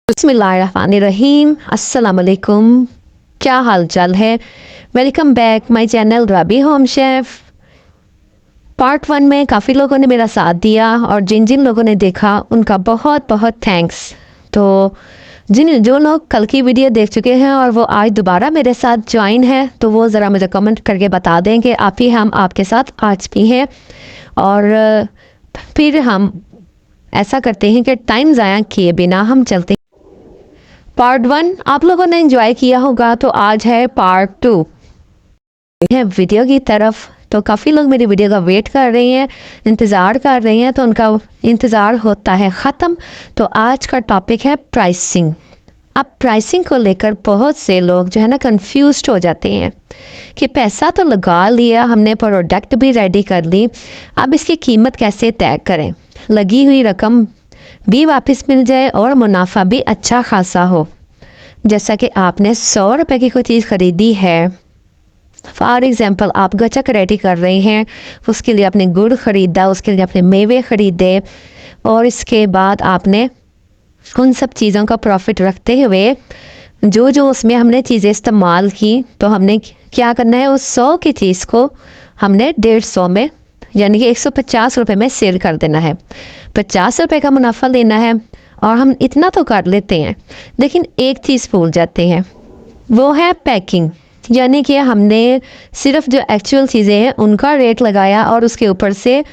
बिस्मिल्लाहिर्रहमानिर्रहीम। अस्सलाम वालेकुम। क्या हाल चाल है? Welcome back my channel rabi home chef. Part 1 में काफ़ी लोगों ने मेरा साथ दिया और जिन जिन लोगों ने देखा उनका बहुत बहुत थैंक्स। तो जो लोग कल की वीडियो देख चुके हैं और वो आज दोबारा मेरे साथ ज्वाइन है तो वो ज़रा मुझे कमेंट करके बता दें कि आप ही हम आपके साथ आज भी हैं। और फिर हम ऐसा करते हैं कि टाइम ज़ाया किए बिना हम चलते। पार्ट 1 आप लोगों ने एंजॉय किया होगा तो आज है पार्ट 2 है वीडियो की तरफ। तो काफ़ी लोग मेरी वीडियो का वेट कर रहे हैं, इंतज़ार कर रहे हैं, तो उनका इंतज़ार होता है ख़त्म। तो आज का टॉपिक है प्राइसिंग। अब प्राइसिंग को लेकर बहुत से लोग जो है ना कंफ्यूज्ड हो जाते हैं कि पैसा तो लगा लिया हमने, प्रोडक्ट भी रेडी कर ली, अब इसकी कीमत कैसे तय करें, लगी हुई रकम भी वापस मिल जाए और मुनाफा भी अच्छा खासा हो। जैसा कि आपने 100 रुपये की कोई चीज़ ख़रीदी है, फॉर एग्ज़ाम्पल आप गचक रेडी कर रहे हैं, उसके लिए आपने गुड़ ख़रीदा, उसके लिए आपने मेवे ख़रीदे और इसके बाद आपने उन सब चीज़ों का प्रॉफिट रखते हुए जो जो उसमें हमने चीज़ें इस्तेमाल की, तो हमने क्या करना है, उस 100 की चीज़ को हमने 150 में यानी कि 150 रुपये में सेल कर देना है। 50 रुपये का मुनाफा लेना है और हम इतना तो कर लेते हैं, लेकिन एक चीज़ भूल जाते हैं, वो है पैकिंग। यानी कि हमने सिर्फ जो एक्चुअल चीज़ें हैं उनका रेट लगाया और उसके ऊपर से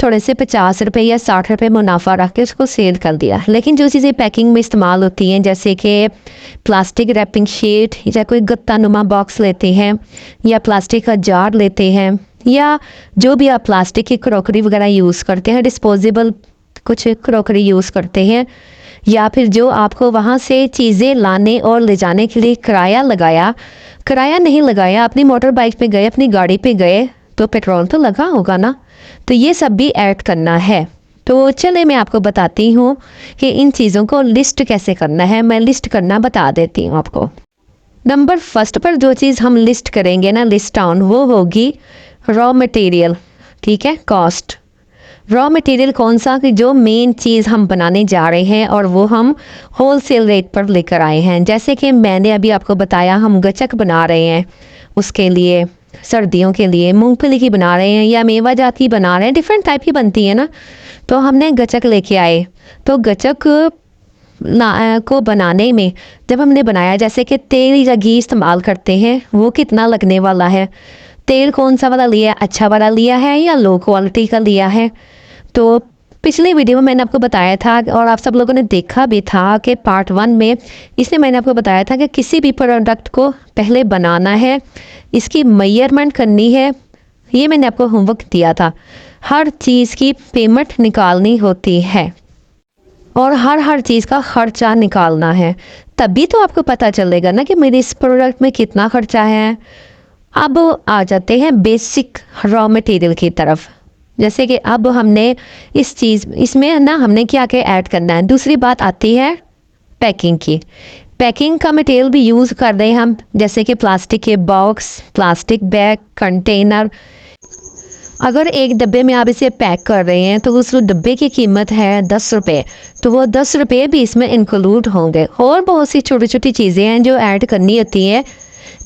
थोड़े से 50 रुपये या 60 रुपये मुनाफा रख के उसको सेल कर दिया। लेकिन जो चीज़ें पैकिंग में इस्तेमाल होती हैं, जैसे कि प्लास्टिक रैपिंग शीट या कोई गत्ता नुमा बॉक्स लेते हैं या प्लास्टिक का जार लेते हैं या जो भी आप प्लास्टिक की क्रॉकरी वगैरह यूज़ करते हैं, डिस्पोजेबल कुछ क्रॉकरी यूज़ करते हैं, या फिर जो आपको वहाँ से चीज़ें लाने और ले जाने के लिए किराया नहीं लगाया, अपनी मोटर बाइक पे गए, अपनी गाड़ी पे गए, तो पेट्रोल तो लगा होगा ना, तो ये सब भी ऐड करना है। तो चले मैं आपको बताती हूँ कि इन चीज़ों को लिस्ट कैसे करना है। मैं लिस्ट करना बता देती हूँ आपको। नंबर फर्स्ट पर जो चीज़ हम लिस्ट करेंगे ना, लिस्ट डाउन, वो होगी रॉ मटेरियल। ठीक है, कॉस्ट। रॉ मटेरियल कौन सा, कि जो मेन चीज़ हम बनाने जा रहे हैं और वो हम होलसेल रेट पर लेकर आए हैं। जैसे कि मैंने अभी आपको बताया, हम गचक बना रहे हैं, उसके लिए सर्दियों के लिए मूंगफली की बना रहे हैं या मेवा जात की बना रहे हैं, डिफरेंट टाइप की बनती है ना। तो हमने गचक लेके आए, तो गचक को बनाने में जब हमने बनाया, जैसे कि तेल या घी इस्तेमाल करते हैं, वो कितना लगने वाला है, तेल कौन सा वाला लिया, अच्छा वाला लिया है या लो क्वालिटी का लिया है। तो पिछले वीडियो में मैंने आपको बताया था और आप सब लोगों ने देखा भी था कि पार्ट 1 में इसमें मैंने आपको बताया था कि किसी भी प्रोडक्ट को पहले बनाना है, इसकी मेजरमेंट करनी है, ये मैंने आपको होमवर्क दिया था। हर चीज़ की पेमेंट निकालनी होती है और हर चीज़ का खर्चा निकालना है, तभी तो आपको पता चलेगा ना कि मेरे इस प्रोडक्ट में कितना खर्चा है। अब आ जाते हैं बेसिक रॉ मटेरियल की तरफ। जैसे कि अब हमने इसमें ना हमने क्या क्या ऐड करना है। दूसरी बात आती है पैकिंग की। पैकिंग का मटेरियल भी यूज़ कर रहे हैं हम, जैसे कि प्लास्टिक के बॉक्स, प्लास्टिक बैग, कंटेनर। अगर एक डब्बे में आप इसे पैक कर रहे हैं तो उस डब्बे की कीमत है 10 रुपये, तो वो 10 रुपये भी इसमें इंक्लूड होंगे। और बहुत सी छोटी छोटी चीज़ें हैं जो ऐड करनी होती है,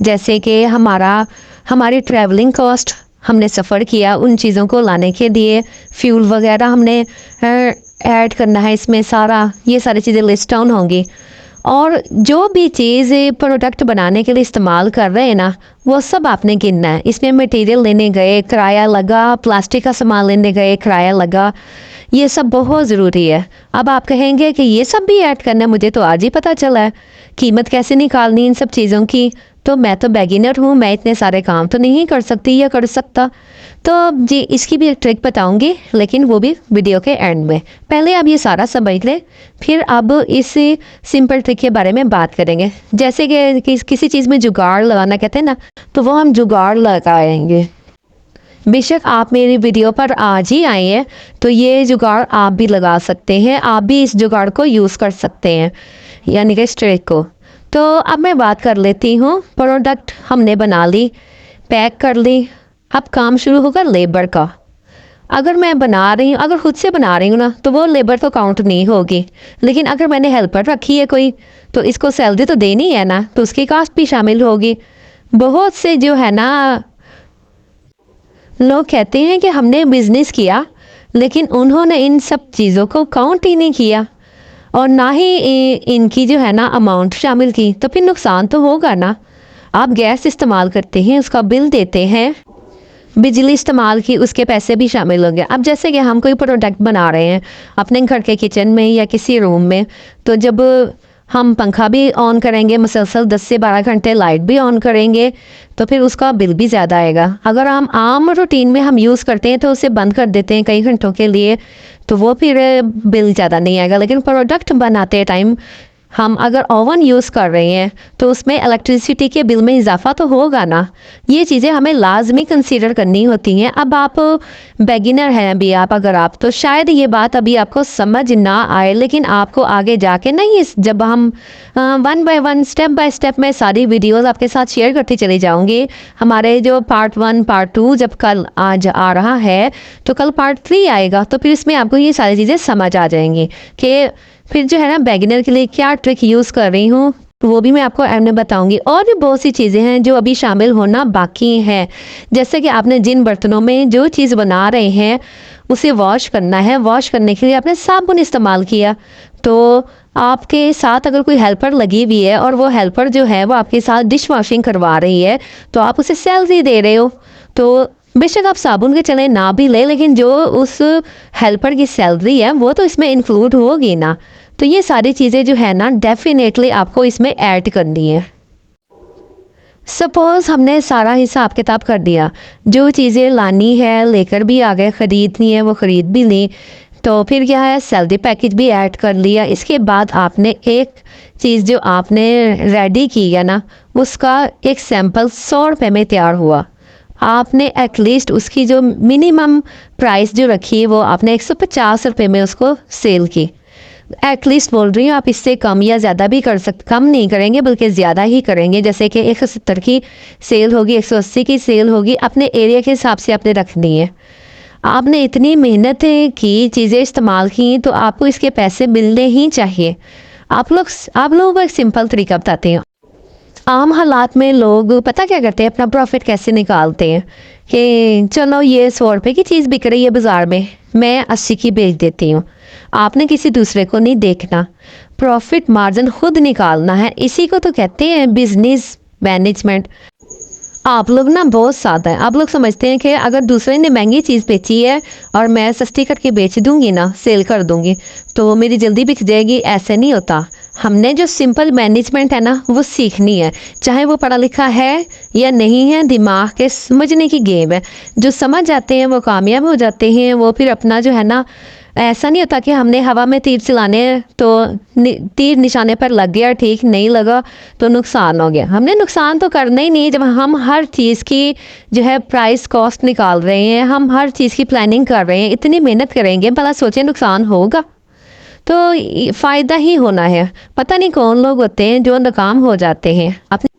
जैसे कि हमारी ट्रैवलिंग कॉस्ट, हमने सफ़र किया उन चीज़ों को लाने के लिए, फ्यूल वगैरह हमने ऐड करना है इसमें, सारा ये सारी चीज़ें लिस्ट डाउन होंगी। और जो भी चीज़ प्रोडक्ट बनाने के लिए इस्तेमाल कर रहे हैं ना, वो सब आपने गिनना है। इसमें मटेरियल लेने गए किराया लगा, प्लास्टिक का सामान लेने गए किराया लगा, ये सब बहुत ज़रूरी है। अब आप कहेंगे कि ये सब भी ऐड करना है, मुझे तो आज ही पता चला है, कीमत कैसे निकालनी इन सब चीज़ों की, तो मैं तो बिगिनर हूँ, मैं इतने सारे काम तो नहीं कर सकती या कर सकता। तो जी इसकी भी एक ट्रिक बताऊंगी, लेकिन वो भी वीडियो के एंड में। पहले आप ये सारा समझ लें, फिर अब इस सिंपल ट्रिक के बारे में बात करेंगे। जैसे कि किसी चीज़ में जुगाड़ लगाना कहते हैं ना, तो वो हम जुगाड़ लगाएंगे। बेशक आप मेरी वीडियो पर आज ही आए हैं तो ये जुगाड़ आप भी लगा सकते हैं, आप भी इस जुगाड़ को यूज़ कर सकते हैं, यानी कि इस ट्रिक को। तो अब मैं बात कर लेती हूँ। प्रोडक्ट हमने बना ली, पैक कर ली, अब काम शुरू होगा लेबर का। अगर मैं बना रही हूँ, अगर खुद से बना रही हूँ ना, तो वो लेबर तो काउंट नहीं होगी। लेकिन अगर मैंने हेल्पर रखी है कोई, तो इसको सैलरी तो देनी है ना, तो उसकी कास्ट भी शामिल होगी। बहुत से जो है ना लोग कहते हैं कि हमने बिजनेस किया, लेकिन उन्होंने इन सब चीज़ों को काउंट ही नहीं किया और ना ही इनकी जो है ना अमाउंट शामिल की, तो फिर नुकसान तो होगा ना। आप गैस इस्तेमाल करते हैं, उसका बिल देते हैं, बिजली इस्तेमाल की उसके पैसे भी शामिल होंगे। अब जैसे कि हम कोई प्रोडक्ट बना रहे हैं अपने घर के किचन में या किसी रूम में, तो जब हम पंखा भी ऑन करेंगे मुसलसल 10 से 12 घंटे, लाइट भी ऑन करेंगे, तो फिर उसका बिल भी ज़्यादा आएगा। अगर हम आम रूटीन में हम यूज़ करते हैं तो उसे बंद कर देते हैं कई घंटों के लिए, तो वो फिर बिल ज़्यादा नहीं आएगा। लेकिन प्रोडक्ट बनाते टाइम हम अगर ओवन यूज़ कर रहे हैं तो उसमें इलेक्ट्रिसिटी के बिल में इजाफा तो होगा ना। ये चीज़ें हमें लाजमी कंसीडर करनी होती हैं। अब आप बेगिनर हैं अभी आप, अगर आप, तो शायद ये बात अभी आपको समझ ना आए, लेकिन आपको आगे जाके नहीं, इस जब हम one by one step by step मैं सारी वीडियोस आपके साथ शेयर करती चली जाऊंगी। हमारे जो पार्ट 1 पार्ट 2 जब कल आज आ रहा है, तो कल पार्ट 3 आएगा, तो फिर इसमें आपको ये सारी चीज़ें समझ आ जाएंगी कि फिर जो है ना बेगिनर के लिए क्या ट्रिक यूज़ कर रही हूँ, तो वो भी मैं आपको एंड में बताऊंगी। और भी बहुत सी चीज़ें हैं जो अभी शामिल होना बाकी हैं। जैसे कि आपने जिन बर्तनों में जो चीज़ बना रहे हैं उसे वॉश करना है, वॉश करने के लिए आपने साबुन इस्तेमाल किया, तो आपके साथ अगर कोई हेल्पर लगी हुई है और वो हेल्पर जो है वो आपके साथ डिश वॉशिंग करवा रही है, तो आप उसे सैलरी दे रहे हो। तो बेशक आप साबुन के चले ना भी ले, लेकिन जो उस हेल्पर की सैलरी है वो तो इसमें इंक्लूड होगी ना। तो ये सारी चीज़ें जो है ना डेफिनेटली आपको इसमें ऐड करनी है। सपोज़ हमने सारा हिसाब किताब कर दिया, जो चीज़ें लानी है लेकर भी आ गए, ख़रीदनी है वो ख़रीद भी ली, तो फिर क्या है, सैलरी पैकेज भी ऐड कर लिया। इसके बाद आपने एक चीज़ जो आपने रेडी की है ना, उसका एक सैंपल 100 रुपये में तैयार हुआ। आपने एटलीस्ट उसकी जो मिनिमम प्राइस जो रखी है वो आपने 150 रुपये में उसको सेल की। एटलीस्ट बोल रही हूँ, आप इससे कम या ज़्यादा भी कर सकते, कम नहीं करेंगे बल्कि ज़्यादा ही करेंगे। जैसे कि 170 की सेल होगी, 180 की सेल होगी, अपने एरिया के हिसाब से आपने रखनी है। आपने इतनी मेहनत की, चीज़ें इस्तेमाल की, तो आपको इसके पैसे मिलने ही चाहिए। आप लोगों को एक सिंपल तरीका बताते हैं। आम हालात में लोग पता क्या करते हैं, अपना प्रॉफिट कैसे निकालते हैं कि चलो ये 100 रुपये की चीज़ बिक रही है बाज़ार में, मैं 80 की बेच देती हूँ। आपने किसी दूसरे को नहीं देखना, प्रॉफिट मार्जिन खुद निकालना है। इसी को तो कहते हैं बिजनेस मैनेजमेंट। आप लोग ना बहुत सादा हैं। आप लोग समझते हैं कि अगर दूसरे ने महंगी चीज़ बेची है और मैं सस्ती करके बेच दूंगी ना, सेल कर दूंगी, तो मेरी जल्दी बिक जाएगी। ऐसे नहीं होता। हमने जो सिंपल मैनेजमेंट है ना वो सीखनी है, चाहे वो पढ़ा लिखा है या नहीं है, दिमाग के समझने की गेम है। जो समझ जाते हैं वो कामयाब हो जाते हैं। वो फिर अपना जो है ना, ऐसा नहीं होता कि हमने हवा में तीर चलाने तो तीर निशाने पर लग गया, ठीक नहीं लगा तो नुकसान हो गया। हमने नुकसान तो करना ही नहीं। जब हम हर चीज़ की जो है प्राइस कॉस्ट निकाल रहे हैं, हम हर चीज़ की प्लानिंग कर रहे हैं, इतनी मेहनत करेंगे, भला सोचे नुकसान होगा तो फ़ायदा ही होना है। पता नहीं कौन लोग होते हैं जो नाकाम हो जाते हैं। अपने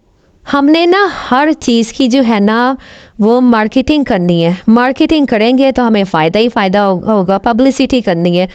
हमने ना हर चीज़ की जो है ना वो मार्केटिंग करनी है। मार्केटिंग करेंगे तो हमें फ़ायदा ही फ़ायदा होगा। पब्लिसिटी करनी है।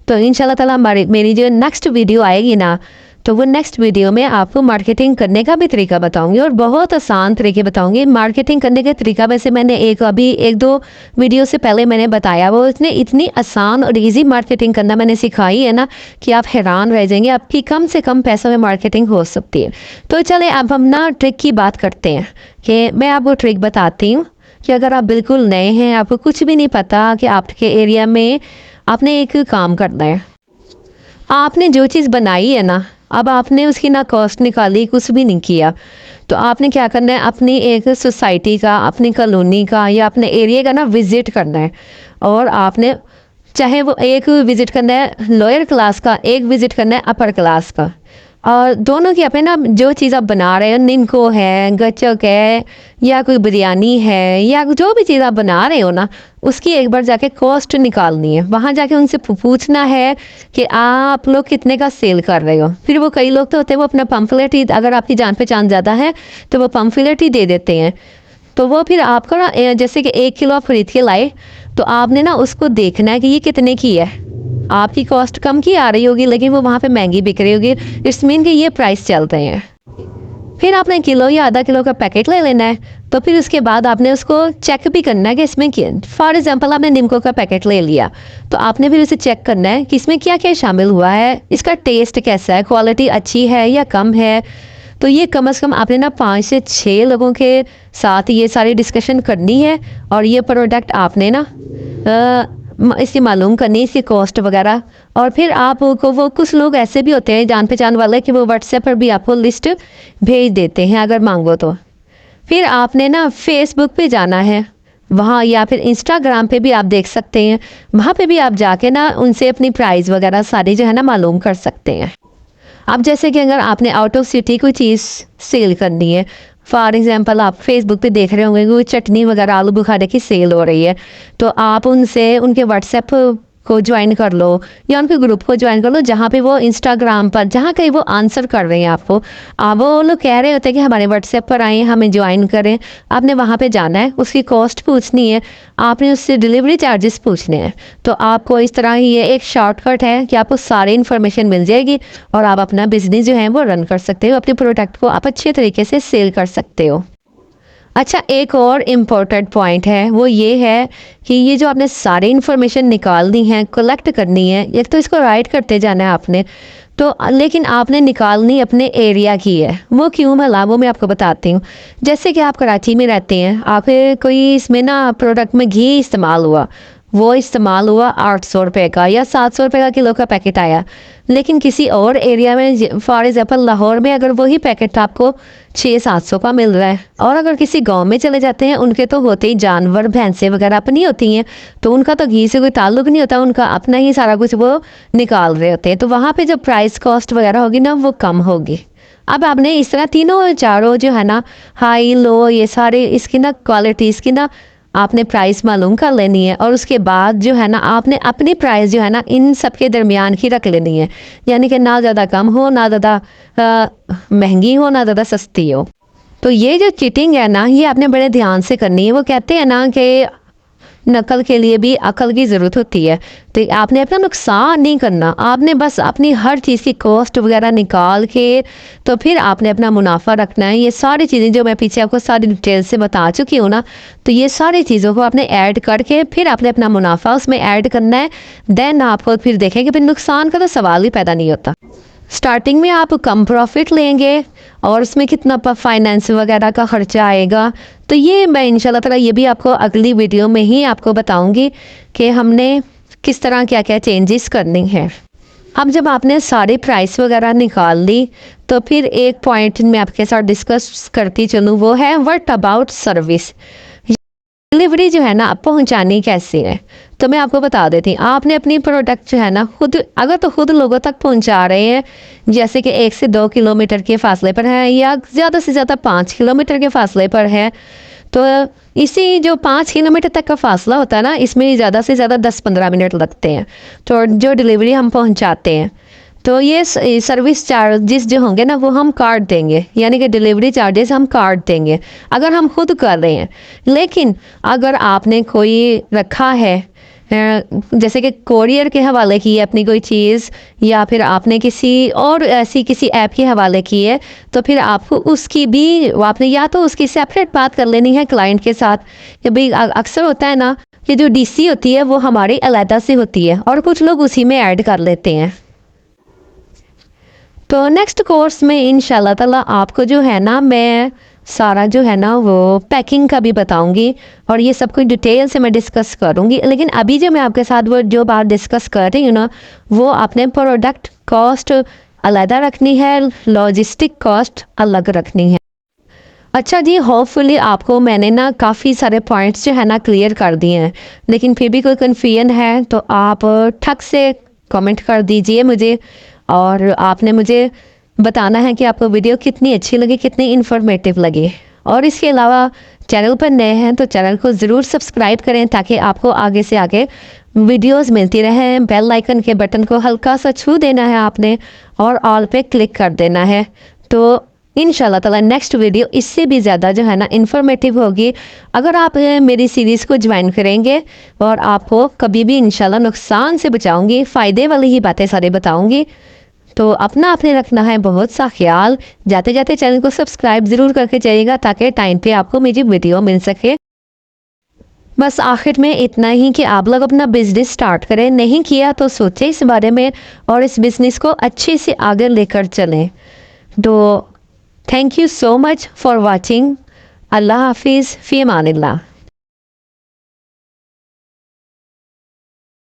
तो इंशाल्लाह ताला मेरी जो नेक्स्ट वीडियो आएगी ना, तो वो नेक्स्ट वीडियो में आपको मार्केटिंग करने का भी तरीका बताऊंगी और बहुत आसान तरीके बताऊंगी। मार्केटिंग करने का तरीका वैसे मैंने एक दो वीडियो से पहले मैंने बताया, वो इसने इतनी आसान और इजी मार्केटिंग करना मैंने सिखाई है ना कि आप हैरान रह जाएंगे। आपकी कम से कम पैसों में मार्केटिंग हो सकती है। तो चले अब हम ना ट्रिक की बात करते हैं कि मैं आपको ट्रिक बताती हूँ कि अगर आप बिल्कुल नए हैं, आपको कुछ भी नहीं पता कि आपके एरिया में आपने एक काम करना है। आपने जो चीज़ बनाई है ना, अब आपने उसकी ना कॉस्ट निकाली, कुछ भी नहीं किया, तो आपने क्या करना है, अपनी एक सोसाइटी का, अपनी कॉलोनी का या अपने एरिया का ना विज़िट करना है। और आपने चाहे वो एक विज़िट करना है लोअर क्लास का, एक विज़िट करना है अपर क्लास का, और दोनों की अपने ना जो चीज़ आप बना रहे हो, निनको है, गचक है, या कोई बिरयानी है, या जो भी चीज़ आप बना रहे हो ना, उसकी एक बार जाके कॉस्ट निकालनी है। वहाँ जाके उनसे पूछना है कि आप लोग कितने का सेल कर रहे हो। फिर वो कई लोग तो होते हैं वो अपना पम्फलेट ही, अगर आपकी जान पहचान ज़्यादा है तो वो पम्फलेट ही दे देते हैं। तो वो फिर आपको ना जैसे कि 1 किलो आप खरीद के लाए, तो आपने ना उसको देखना है कि ये कितने की है। आपकी कॉस्ट कम की आ रही होगी लेकिन वो वहाँ पे महंगी बिक रही होगी, इट्स मीन कि ये प्राइस चलते हैं। फिर आपने किलो या आधा किलो का पैकेट ले लेना है। तो फिर उसके बाद आपने उसको चेक भी करना है कि इसमें क्या, फॉर एग्जांपल आपने निम्को का पैकेट ले लिया तो आपने फिर उसे चेक करना है कि इसमें क्या क्या शामिल हुआ है, इसका टेस्ट कैसा है, क्वालिटी अच्छी है या कम है। तो ये कम से कम आपने ना 5 से 6 लोगों के साथ ये सारी डिस्कशन करनी है और ये प्रोडक्ट आपने ना इसकी मालूम करनी, इसकी कॉस्ट वगैरह। और फिर आपको वो कुछ लोग ऐसे भी होते हैं जान पहचान वाले कि वो व्हाट्सएप पर भी आपको लिस्ट भेज देते हैं अगर मांगो तो। फिर आपने ना फेसबुक पे जाना है वहाँ, या फिर इंस्टाग्राम पे भी आप देख सकते हैं, वहाँ पे भी आप जाके ना उनसे अपनी प्राइस वगैरह सारी जो है ना मालूम कर सकते हैं। अब जैसे कि अगर आपने आउट ऑफ सिटी कोई चीज़ सेल करनी है, फॉर एग्जांपल आप फेसबुक पे देख रहे होंगे कोई चटनी वगैरह आलू बुखारे की सेल हो रही है, तो आप उनसे उनके व्हाट्सएप को ज्वाइन कर लो या उनके ग्रुप को ज्वाइन कर लो जहाँ पे वो इंस्टाग्राम पर जहाँ कहीं वो आंसर कर रहे हैं आपको। वो लोग कह रहे होते हैं कि हमारे व्हाट्सएप पर आए, हमें ज्वाइन करें। आपने वहाँ पे जाना है, उसकी कॉस्ट पूछनी है, आपने उससे डिलीवरी चार्जेस पूछने हैं। तो आपको इस तरह ही ये एक शॉर्टकट है कि आपको सारी इन्फॉर्मेशन मिल जाएगी और आप अपना बिजनेस जो है वो रन कर सकते हो, अपने प्रोडक्ट को आप अच्छे तरीके से सेल कर सकते हो। अच्छा, एक और इम्पोर्टेंट पॉइंट है, वो ये है कि ये जो आपने सारी इन्फॉर्मेशन निकालनी है, कलेक्ट करनी है, एक तो इसको राइट करते जाना है आपने, तो लेकिन आपने निकालनी अपने एरिया की है। वो क्यों भला, वो मैं आपको बताती हूँ। जैसे कि आप कराची में रहते हैं, आप कोई इसमें ना प्रोडक्ट में घी इस्तेमाल हुआ, वो इस्तेमाल हुआ 800 रुपये का या 700 रुपये का किलो का पैकेट आया। लेकिन किसी और एरिया में फॉर एग्जाम्पल लाहौर में अगर वही पैकेट आपको 600-700 का मिल रहा है, और अगर किसी गांव में चले जाते हैं, उनके तो होते ही जानवर भैंसें वगैरह अपनी होती हैं, तो उनका तो घी से कोई ताल्लुक नहीं होता, उनका अपना ही सारा कुछ वो निकाल रहे होते हैं। तो वहाँ पे जो प्राइस कॉस्ट वगैरह होगी ना वो कम होगी। अब आपने इस तरह तीनों चारों जो है ना, हाई लो ये सारे इसकी ना क्वालिटी, इसकी ना आपने प्राइस मालूम कर लेनी है। और उसके बाद जो है ना आपने अपनी प्राइस जो है ना इन सब के दरमियान ही रख लेनी है, यानी कि ना ज़्यादा कम हो, ना ज़्यादा महंगी हो, ना ज़्यादा सस्ती हो। तो ये जो चीटिंग है ना, ये आपने बड़े ध्यान से करनी है। वो कहते हैं ना कि नकल के लिए भी अकल की ज़रूरत होती है। तो आपने अपना नुकसान नहीं करना, आपने बस अपनी हर चीज़ की कॉस्ट वगैरह निकाल के तो फिर आपने अपना मुनाफा रखना है। ये सारी चीज़ें जो मैं पीछे आपको सारी डिटेल से बता चुकी हूँ ना, तो ये सारी चीज़ों को आपने ऐड करके फिर आपने अपना मुनाफा उसमें ऐड करना है। देन आपको फिर देखें कि फिर नुकसान का तो सवाल ही पैदा नहीं होता। स्टार्टिंग में आप कम प्रॉफिट लेंगे और उसमें कितना फाइनेंस वगैरह का खर्चा आएगा, तो ये मैं इंशाल्लाह ताला ये भी आपको अगली वीडियो में ही आपको बताऊंगी कि हमने किस तरह क्या क्या चेंजेस करनी है। अब जब आपने सारी प्राइस वगैरह निकाल ली, तो फिर एक पॉइंट मैं आपके साथ डिस्कस करती चलूँ, वो है व्हाट अबाउट सर्विस। डिलीवरी जो है ना पहुंचानी कैसे है, तो मैं आपको बता देती हूँ। आपने अपनी प्रोडक्ट जो है ना खुद, अगर तो खुद लोगों तक पहुंचा रहे हैं, जैसे कि 1 से 2 किलोमीटर के फासले पर है या ज़्यादा से ज़्यादा 5 किलोमीटर के फासले पर है, तो इसी जो 5 किलोमीटर तक का फासला होता है ना, इसमें ज़्यादा से ज़्यादा 10-15 मिनट लगते हैं। तो जो डिलीवरी हम पहुँचाते हैं, तो ये सर्विस चार्जेस जो होंगे ना वो हम काट देंगे, यानी कि डिलीवरी चार्जेस हम काट देंगे अगर हम खुद कर रहे हैं। लेकिन अगर आपने कोई रखा है जैसे कि कोरियर के हवाले की है अपनी कोई चीज़, या फिर आपने किसी और ऐसी किसी ऐप के हवाले की है, तो फिर आपको उसकी भी आपने या तो उसकी सेपरेट बात कर लेनी है क्लाइंट के साथ, कि भाई अक्सर होता है ना कि जो डीसी होती है वो हमारी अलहदा से होती है और कुछ लोग उसी में ऐड कर लेते हैं। तो नेक्स्ट कोर्स में इंशाल्लाह ताला आपको जो है ना मैं सारा जो है ना वो पैकिंग का भी बताऊंगी और ये सब कुछ डिटेल से मैं डिस्कस करूंगी। लेकिन अभी जो मैं आपके साथ वो जो बात डिस्कस कर रही हूँ ना, वो आपने प्रोडक्ट कॉस्ट अलग रखनी है, लॉजिस्टिक कॉस्ट अलग रखनी है। अच्छा जी, होपफुली आपको मैंने ना काफ़ी सारे पॉइंट्स जो है ना क्लियर कर दिए हैं, लेकिन फिर भी कोई कन्फ्यूजन है तो आप ठक से कमेंट कर दीजिए मुझे, और आपने मुझे बताना है कि आपको वीडियो कितनी अच्छी लगी, कितनी इन्फॉर्मेटिव लगी। और इसके अलावा चैनल पर नए हैं तो चैनल को ज़रूर सब्सक्राइब करें ताकि आपको आगे से आगे वीडियोस मिलती रहें। बेल आइकन के बटन को हल्का सा छू देना है आपने और ऑल पे क्लिक कर देना है। तो इंशाल्लाह ताला नेक्स्ट वीडियो इससे भी ज़्यादा जो है ना इन्फॉर्मेटिव होगी। अगर आप मेरी सीरीज़ को ज्वाइन करेंगे और आपको कभी भी इंशाल्लाह नुकसान से बचाऊंगी, फ़ायदे वाली ही बातें सारे बताऊंगी। तो अपना आपने रखना है बहुत सा ख्याल। जाते जाते चैनल को सब्सक्राइब ज़रूर करके जाइएगा ताकि टाइम पे आपको मेरी वीडियो मिल सके। बस आखिर में इतना ही कि आप लोग अपना बिजनेस स्टार्ट करें, नहीं किया तो सोचें इस बारे में और इस बिज़नेस को अच्छे से आगे लेकर चलें। तो thank you so much for watching. अल्लाह हाफिज़, फ़ी अमानिल्लाह।